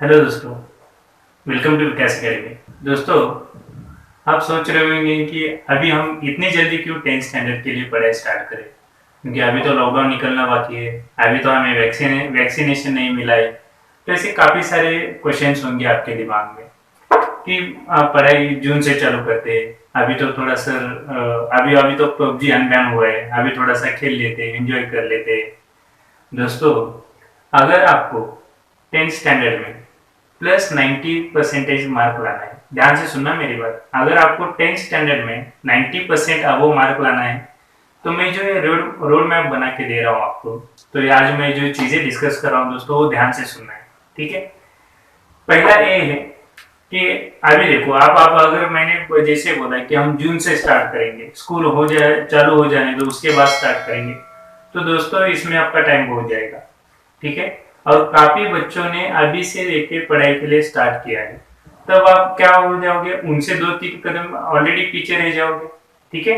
Hello दोस्तों, welcome to Vikas academy. दोस्तों, आप सोच रहे होंगे कि अभी हम इतनी जल्दी क्यों 10th स्टैंडर्ड के लिए पढ़ाई स्टार्ट करें, क्योंकि अभी तो लॉकडाउन निकलना बाकी है, अभी तो हमें वैक्सीनेशन नहीं मिला है। तो ऐसे काफ़ी सारे क्वेश्चंस होंगे आपके दिमाग में कि आप पढ़ाई जून से चालू करते हैं। अभी तो थोड़ा सर अभी अभी तो पबजी अनबैन हुआ है, अभी थोड़ा सा खेल लेते हैं, एंजॉय कर लेते हैं। दोस्तों, अगर आपको 10th स्टैंडर्ड में +90% मार्क लाना है, ध्यान से सुनना मेरी बात। अगर आपको 10th स्टैंडर्ड में 90% अबो मार्क लाना है, तो मैं जो ये रोड मैप बना के दे रहा हूँ आपको, तो ये आज मैं जो चीजें डिस्कस कर रहा हूँ दोस्तों, वो ध्यान से सुनना है, ठीक है। पहला ये है कि अभी देखो आप अगर मैंने जैसे बोला कि हम जून से स्टार्ट करेंगे, स्कूल हो जाए चालू हो जाने दो, उसके बाद स्टार्ट करेंगे, तो दोस्तों इसमें आपका टाइम बहुत जाएगा, ठीक है। और काफी बच्चों ने अभी से लेके पढ़ाई के लिए स्टार्ट किया है, तब आप क्या हो जाओगे, उनसे 2-3 कदम ऑलरेडी पीछे रह जाओगे, ठीक है।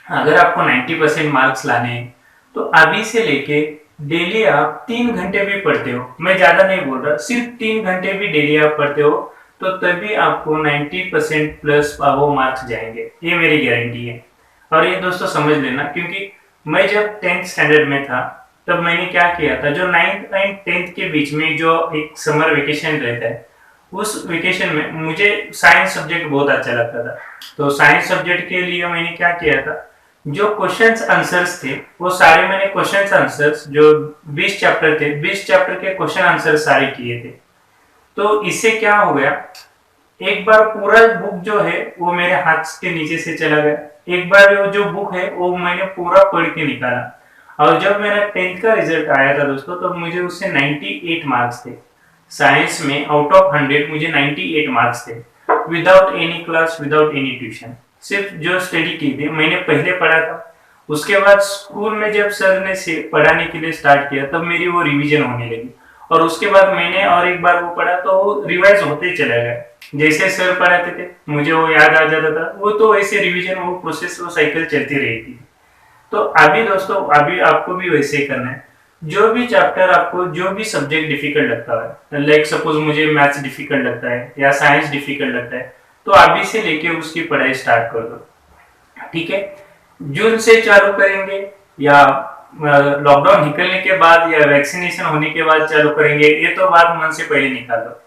अगर आपको 90% मार्क्स लाने हैं, तो अभी से लेके डेली आप 3 घंटे भी पढ़ते हो, मैं ज्यादा नहीं बोल रहा, सिर्फ 3 घंटे भी डेली आप पढ़ते हो, तो तभी आपको 90% प्लस वो मार्क्स जाएंगे, ये मेरी गारंटी है। और ये दोस्तों समझ लेना, क्योंकि मैं जब 10th स्टैंडर्ड में था, तब मैंने क्या किया था, जो 9th एंड 10th के बीच में जो एक समर वेकेशन रहता है, उस वेकेशन में मुझे साइंस सब्जेक्ट बहुत अच्छा लगता था। तो साइंस सब्जेक्ट के लिए मैंने क्या किया था, जो क्वेश्चंस आंसर्स थे वो सारे मैंने क्वेश्चंस आंसर्स जो 20 चैप्टर थे, 20 चैप्टर के क्वेश्चन आंसर सारे किए थे। तो इससे क्या हो गया, एक बार पूरा बुक जो है वो मेरे हाथ के नीचे से चला गया, एक बार वो जो बुक है वो मैंने पूरा पढ़ के निकाला। और जब मेरा 10th का रिजल्ट आया था दोस्तों, तो मुझे उससे 98 मार्क्स थे। साइंस में आउट ऑफ 100 मुझे 98 मार्क्स थे, without any class, without any tuition. सिर्फ जो स्टडी की थी मैंने पहले पढ़ा था, उसके बाद स्कूल में जब सर ने से पढ़ाने के लिए स्टार्ट किया, तब मेरी वो रिवीजन होने लगी, और उसके बाद मैंने और एक बार वो पढ़ा, तो वो रिवाइज होते चला गया। जैसे सर पढ़ाते थे मुझे वो याद आ जाता था, वो तो ऐसे रिवीजन, वो प्रोसेस, वो साइकिल चलती रही थी। तो अभी दोस्तों, अभी आपको भी वैसे ही करना है। जो भी चैप्टर आपको, जो भी सब्जेक्ट डिफिकल्ट लगता है, लाइक सपोज मुझे मैथ्स डिफिकल्ट लगता है या साइंस डिफिकल्ट लगता है, तो अभी से लेके उसकी पढ़ाई स्टार्ट कर दो, ठीक है। जून से चालू करेंगे या लॉकडाउन निकलने के बाद या वैक्सीनेशन होने के बाद चालू करेंगे, ये तो बात मन से पहले निकाल दो।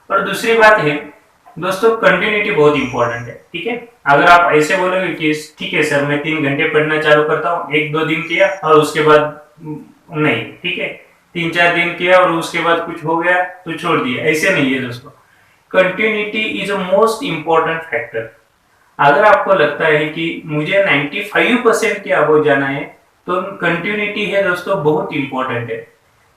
और दूसरी बात है दोस्तों, कंटिन्यूटी बहुत इंपॉर्टेंट है, ठीक है। अगर आप ऐसे बोलोगे कि ठीक है सर, मैं 3 घंटे पढ़ना चालू करता हूँ, 1-2 दिन किया और उसके बाद नहीं, ठीक है, 3-4 दिन किया और उसके बाद कुछ हो गया तो छोड़ दिया, ऐसे नहीं है दोस्तों। Continuity is a most important factor. अगर आपको लगता है कि मुझे 95% के अबव जाना है, तो कंटिन्यूटी है दोस्तों, बहुत इंपॉर्टेंट है।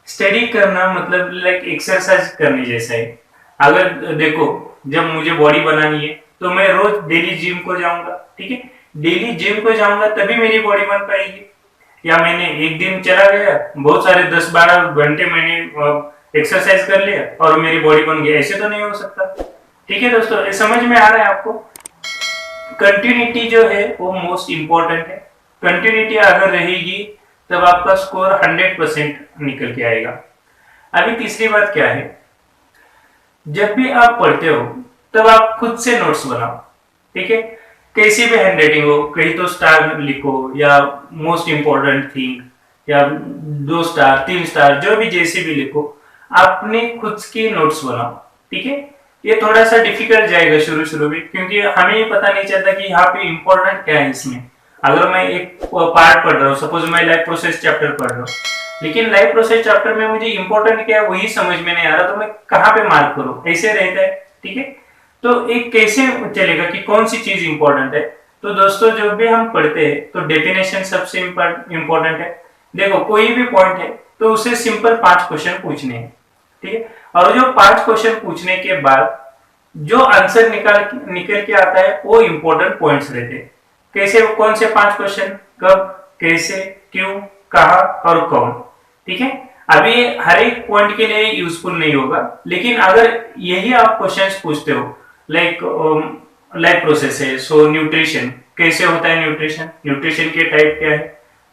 स्टडी करना मतलब लाइक एक्सरसाइज करने जैसा है। अगर देखो, जब मुझे बॉडी बनानी है, तो मैं रोज डेली जिम को जाऊंगा, ठीक है, डेली जिम को जाऊंगा तभी मेरी बॉडी बन पाएगी। या मैंने एक दिन चला गया, बहुत सारे 10-12 घंटे मैंने एक्सरसाइज कर लिया और मेरी बॉडी बन गई, ऐसे तो नहीं हो सकता, ठीक है दोस्तों। ये समझ में आ रहा है आपको? कंटिन्यूटी जो है वो मोस्ट इंपॉर्टेंट है। कंटिन्यूटी अगर रहेगी, तब आपका स्कोर 100% निकल के आएगा। अभी तीसरी बात क्या है, जब भी आप पढ़ते हो, तब आप खुद से नोट्स बनाओ, ठीक है। कैसी भी हैंडराइटिंग हो, कहीं तो स्टार लिखो या मोस्ट इंपॉर्टेंट थिंग, या 2 स्टार 3 स्टार, जो भी जैसे भी लिखो, अपने खुद की नोट्स बनाओ, ठीक है। ये थोड़ा सा डिफिकल्ट जाएगा शुरू शुरू में, क्योंकि हमें ये पता नहीं चलता कि यहाँ पे इंपॉर्टेंट क्या है इसमें। अगर मैं एक पार्ट पढ़ रहा हूँ, सपोज मैं लाइफ प्रोसेस चैप्टर पढ़ रहा हूँ, लेकिन लाइफ प्रोसेस चैप्टर में मुझे इंपॉर्टेंट क्या है वही समझ में नहीं आ रहा, तो मैं कहाँ पे मार्क करूँ, ऐसे रहता है, ठीक है। तो एक कैसे चलेगा कि कौन सी चीज इंपॉर्टेंट है? तो दोस्तों, जब भी हम पढ़ते हैं तो डेफिनेशन सबसे इंपॉर्टेंट है। देखो, कोई भी पॉइंट है तो उसे सिंपल 5 क्वेश्चन पूछने हैं, ठीक है। और जो 5 क्वेश्चन पूछने के बाद जो आंसर निकल के आता है, वो इंपॉर्टेंट पॉइंट्स रहते हैं। कैसे, कौन से 5 क्वेश्चन, कब, कैसे, क्यों, कहा और कौन, ठीक है। अभी हर एक पॉइंट के लिए यूजफुल नहीं होगा, लेकिन अगर यही आप क्वेश्चंस पूछते हो, लाइक लाइफ प्रोसेस है, सो न्यूट्रिशन कैसे होता है, न्यूट्रिशन के टाइप क्या है,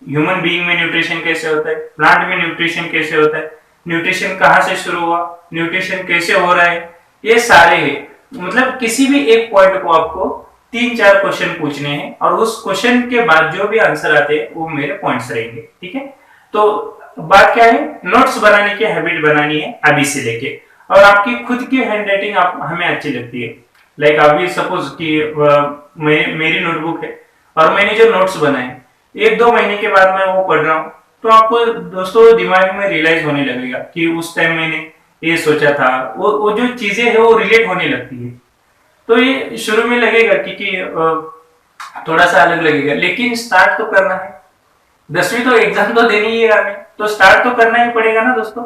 ह्यूमन बीइंग में न्यूट्रिशन कैसे होता है, प्लांट में न्यूट्रिशन कैसे होता है, न्यूट्रिशन कहाँ से शुरू हुआ, न्यूट्रिशन कैसे हो रहा है, ये सारे है। मतलब किसी भी एक पॉइंट को आपको 3-4 क्वेश्चन पूछने हैं और उस क्वेश्चन के बाद जो भी आंसर आते हैं वो मेरे पॉइंट्स रहेंगे, ठीक है। तो बात क्या है, नोट्स बनाने की हैबिट बनानी है अभी से लेके, और आपकी खुद की हैंडराइटिंग हमें अच्छी लगती है। लाइक अभी सपोज कि मेरी नोटबुक है और मैंने जो नोट्स बनाए 1-2 महीने के बाद मैं वो पढ़ रहा हूँ, तो आपको दोस्तों दिमाग में रियलाइज होने लगेगा कि उस टाइम मैंने ये सोचा था, वो जो चीजें है वो रिलेट होने लगती है। तो ये शुरू में लगेगा कि थोड़ा सा अलग लगेगा, लेकिन स्टार्ट तो करना है। 10वीं तो एग्जाम तो देनी ही है हमें, तो स्टार्ट तो करना ही पड़ेगा ना दोस्तों।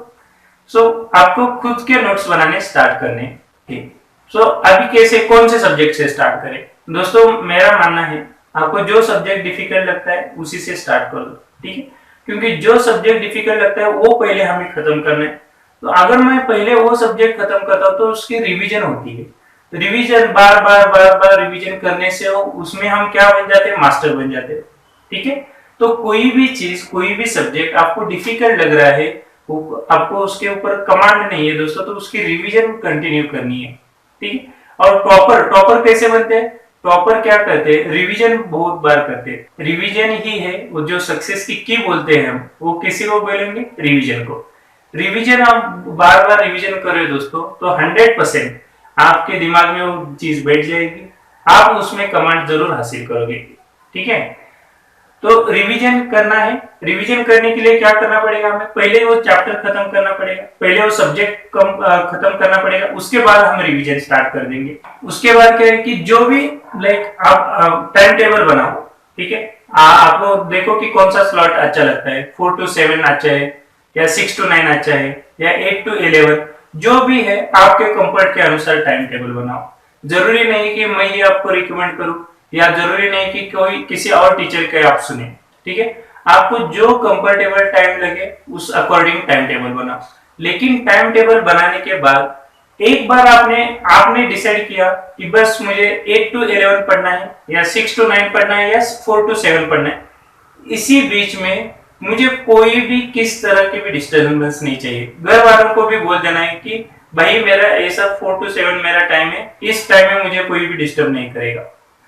सो आपको खुद के नोट्स बनाने स्टार्ट करने हैं। सो अभी कैसे, कौन से सब्जेक्ट से स्टार्ट करें दोस्तों? मेरा मानना है आपको जो सब्जेक्ट डिफिकल्ट लगता है उसी से स्टार्ट कर दो, ठीक है। क्योंकि जो सब्जेक्ट डिफिकल्ट लगता है वो पहले हमें खत्म करना है। तो अगर मैं पहले वो सब्जेक्ट खत्म करता हूँ तो उसकी रिवीजन होती है। रिवीजन बार बार रिवीजन करने से उसमें हम क्या बन जाते हैं, मास्टर बन जाते हैं, ठीक है। तो कोई भी चीज, कोई भी सब्जेक्ट आपको डिफिकल्ट लग रहा है, आपको उसके ऊपर कमांड नहीं है दोस्तों, तो उसकी रिवीजन कंटिन्यू करनी है, ठीक है। और टॉपर कैसे बनते हैं? टॉपर क्या करते हैं, रिवीजन बहुत बार करते हैं। रिवीजन ही है वो जो सक्सेस की बोलते हैं हम, वो किसी को बोलेंगे, रिवीजन को। रिवीजन आप बार बार रिवीजन कर रहे हो दोस्तों, तो 100% आपके दिमाग में वो चीज बैठ जाएगी, आप उसमें कमांड जरूर हासिल करोगे, ठीक है। तो रिवीजन करना है। रिवीजन करने के लिए क्या करना पड़ेगा हमें? पहले वो चैप्टर खत्म करना पड़ेगा, पहले वो सब्जेक्ट खत्म करना पड़ेगा, उसके बाद हम रिवीजन स्टार्ट कर देंगे। उसके बाद क्या है कि जो भी लाइक आप टाइम टेबल बनाओ, ठीक है। आपको देखो कि कौन सा स्लॉट अच्छा लगता है, 4 to 7 अच्छा है, या 6 to 9 अच्छा है, या 8 to 11, जो भी है आपके कंफर्ट के अनुसार टाइम टेबल बनाओ। जरूरी नहीं कि मैं ये आपको रिकमेंड करूं, या जरूरी नहीं कि कोई किसी और टीचर के आप सुने, ठीक है। आपको जो कंफर्टेबल टाइम लगे उस अकॉर्डिंग टाइम टेबल बनाओ। लेकिन टाइम टेबल बनाने के बाद एक बार आपने डिसाइड किया कि बस मुझे 8 to 11 पढ़ना है, या 6 to 9 पढ़ना है, या 4 to 7 पढ़ना है, इसी बीच में मुझे कोई भी किस तरह की भी डिस्टर्बेंस नहीं चाहिए। घर वालों को भी बोल देना है कि भाई मेरा ऐसा 4 to 7 मेरा टाइम है, इस टाइम में मुझे कोई भी डिस्टर्ब नहीं करेगा,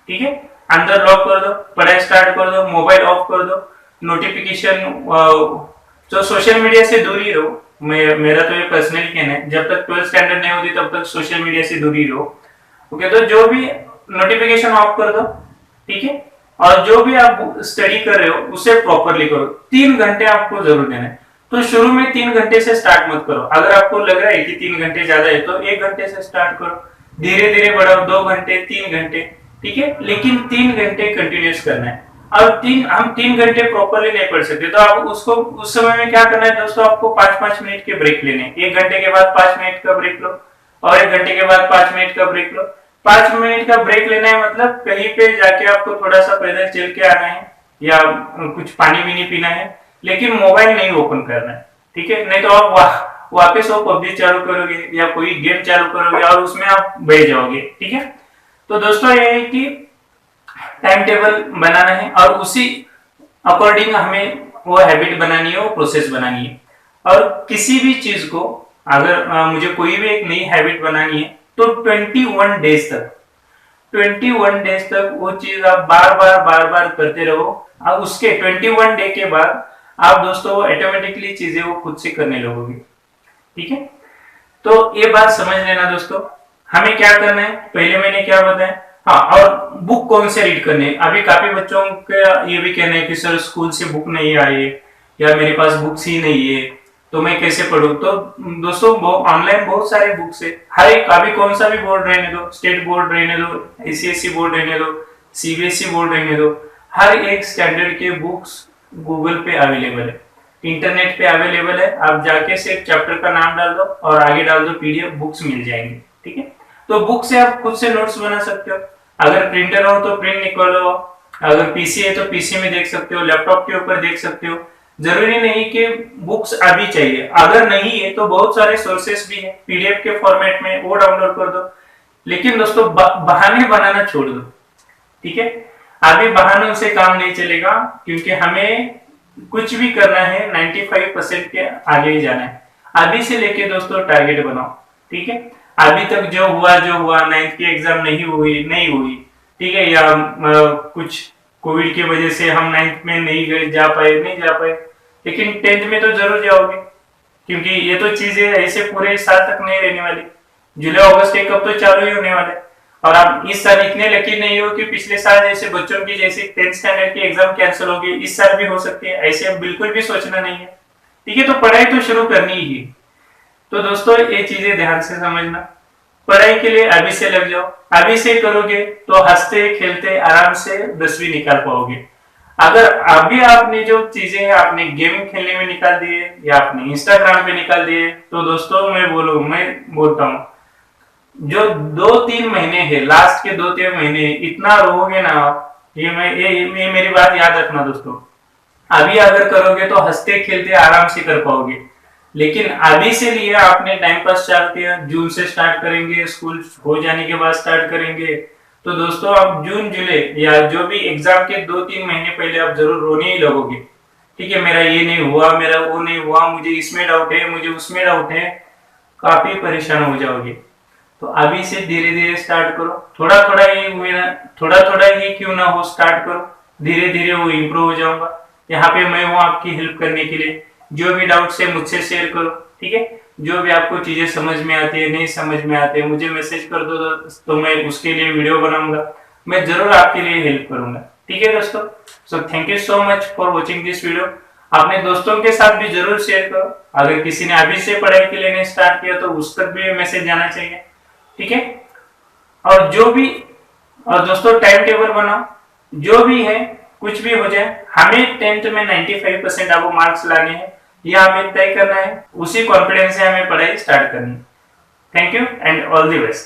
ठीक है। अंदर लॉक कर दो, पढ़ाई स्टार्ट कर दो, मोबाइल ऑफ कर दो, नोटिफिकेशन, जो सोशल मीडिया से दूर ही रहो। मेरा तो ये पर्सनली कहना है, जब तक 12th स्टैंडर्ड नहीं होती तब तक सोशल मीडिया से दूर ही रहो, ओके। तो जो भी नोटिफिकेशन ऑफ कर दो, ठीक है। और जो भी आप स्टडी कर रहे हो उसे प्रॉपरली करो। 3 घंटे आपको जरूर देना है। तो शुरू में 3 घंटे से स्टार्ट मत करो। अगर आपको लग रहा है कि 3 घंटे ज्यादा है तो 1 घंटे से स्टार्ट करो, धीरे धीरे बढ़ाओ, 2 घंटे, 3 घंटे, ठीक है। लेकिन 3 घंटे कंटिन्यूस करना है। और हम 3 घंटे प्रॉपरली नहीं पढ़ सकते, तो आप उसको उस समय में क्या करना है दोस्तों, आपको 5-5 मिनट के ब्रेक लेने। 1 घंटे के बाद 5 मिनट का ब्रेक लो, और 1 घंटे के बाद 5 मिनट का ब्रेक लो। 5 मिनट का ब्रेक लेना है मतलब कहीं पे जाके आपको थोड़ा सा पैदल चल के आना है, या कुछ पानी भी नहीं पीना है, लेकिन मोबाइल नहीं ओपन करना है, ठीक है। नहीं तो आप वापस वो पबजी चालू करोगे या कोई गेम चालू करोगे और उसमें आप बैठ जाओगे, ठीक है। तो दोस्तों ये है कि टाइम टेबल बनाना है और उसी अकॉर्डिंग हमें वो हैबिट बनानी है, वो प्रोसेस बनानी है। और किसी भी चीज को अगर मुझे कोई भी एक नई हैबिट बनानी है तो 21 डेज तक वो चीज आप बार बार करते रहो। अब उसके 21 डे के बाद आप दोस्तों ऑटोमेटिकली चीजें वो खुद से करने लगोगे, ठीक है। तो ये बात समझ लेना दोस्तों। हमें क्या करना है, पहले मैंने क्या बताया, हाँ, और बुक कौन से रीड करने। अभी काफी बच्चों का ये भी कहना है कि सर स्कूल से बुक नहीं आई है, या मेरे पास बुक्स ही नहीं है, तो मैं कैसे पढूं। तो दोस्तों ऑनलाइन बहुत सारे बुक्स है। हर एक, अभी कौन सा भी बोर्ड रहने दो, स्टेट बोर्ड रहने दो, आईसीएसई बोर्ड रहने दो, सीबीएसई बोर्ड रहने दो, हर एक स्टैंडर्ड के बुक्स गूगल पे अवेलेबल है, इंटरनेट पे अवेलेबल है। आप जाके से एक चैप्टर का नाम डाल दो और आगे डाल दो पीडीएफ, बुक्स मिल जाएंगे, ठीक है। तो बुक से आप खुद से नोट्स बना सकते हो। अगर प्रिंटर हो तो प्रिंट निकालो, अगर पीसी है तो पीसी में देख सकते हो, लैपटॉप के ऊपर देख सकते हो। जरूरी नहीं कि बुक्स अभी चाहिए, अगर नहीं है तो बहुत सारे सोर्सेस भी हैं पीडीएफ के फॉर्मेट में, वो डाउनलोड कर दो। लेकिन दोस्तों बहाने बनाना छोड़ दो, ठीक है। अभी बहानों से काम नहीं चलेगा, क्योंकि हमें कुछ भी करना है 95% के आगे ही जाना है। अभी से लेके दोस्तों टारगेट बनाओ, ठीक है। अभी तक जो हुआ 9th की एग्जाम नहीं हुई, ठीक है, या कुछ कोविड की वजह से हम 9th में नहीं जा पाए, लेकिन 10th में तो जरूर जाओगे, क्योंकि ये तो चीजें ऐसे पूरे साल तक नहीं रहने वाली। जुलाई अगस्त एक अब तो चालू ही होने वाला है, और आप इस साल इतने लकी नहीं हो कि पिछले साल जैसे बच्चों की जैसे 10th स्टैंडर्ड की एग्जाम कैंसिल होगी, इस साल भी हो सकती है, ऐसे बिल्कुल भी सोचना नहीं है, ठीक है। तो पढ़ाई तो शुरू करनी ही। तो दोस्तों ये चीजें ध्यान से समझना, पढ़ाई के लिए अभी से लग जाओ, अभी से करोगे तो हंसते खेलते आराम से 10वीं निकाल पाओगे। अगर अभी आपने जो चीजें आपने गेम खेलने में निकाल दिए या आपने इंस्टाग्राम पे निकाल दिए, तो दोस्तों मैं बोलता हूँ, जो 2-3 महीने है, लास्ट के 2-3 महीने इतना रोओगे ना आप, ये मेरी बात याद रखना दोस्तों। अभी अगर करोगे तो हंसते खेलते आराम से कर पाओगे, लेकिन अभी से लिए आपने टाइम पास चालू किया, जून से स्टार्ट करेंगे, स्कूल हो जाने के बाद स्टार्ट करेंगे, तो दोस्तों आप जून जुलाई या जो भी एग्जाम के 2-3 महीने पहले आप जरूर रोने ही लगोगे, ठीक है। मेरा ये नहीं हुआ, मेरा वो नहीं हुआ, मुझे इसमें डाउट है, मुझे उसमें डाउट है, काफी परेशान हो जाओगे। तो अभी से धीरे धीरे स्टार्ट करो, थोड़ा थोड़ा ही क्यों ना हो स्टार्ट करो, धीरे धीरे वो इम्प्रूव हो जाऊंगा। यहाँ पे मैं हूँ आपकी हेल्प करने के लिए, जो भी डाउट्स है मुझसे शेयर करो, ठीक है। जो भी आपको चीजें समझ में आती है, नहीं समझ में आती है, मुझे मैसेज कर दो, तो मैं उसके लिए वीडियो बनाऊंगा, मैं जरूर आपके लिए हेल्प करूंगा, ठीक है दोस्तों। So thank you so much for watching this video. अपने दोस्तों के साथ भी जरूर शेयर करो, अगर किसी ने अभी से पढ़ाई के लिए नहीं स्टार्ट किया तो उस तक भी मैसेज जाना चाहिए, ठीक है। और दोस्तों टाइम टेबल बनाओ, जो भी है कुछ भी हो जाए, हमें 10th में 95% आपको मार्क्स लाने हैं, यह हमें तय करना है, उसी कॉन्फिडेंस से हमें पढ़ाई स्टार्ट करनी है। Thank you and all the best.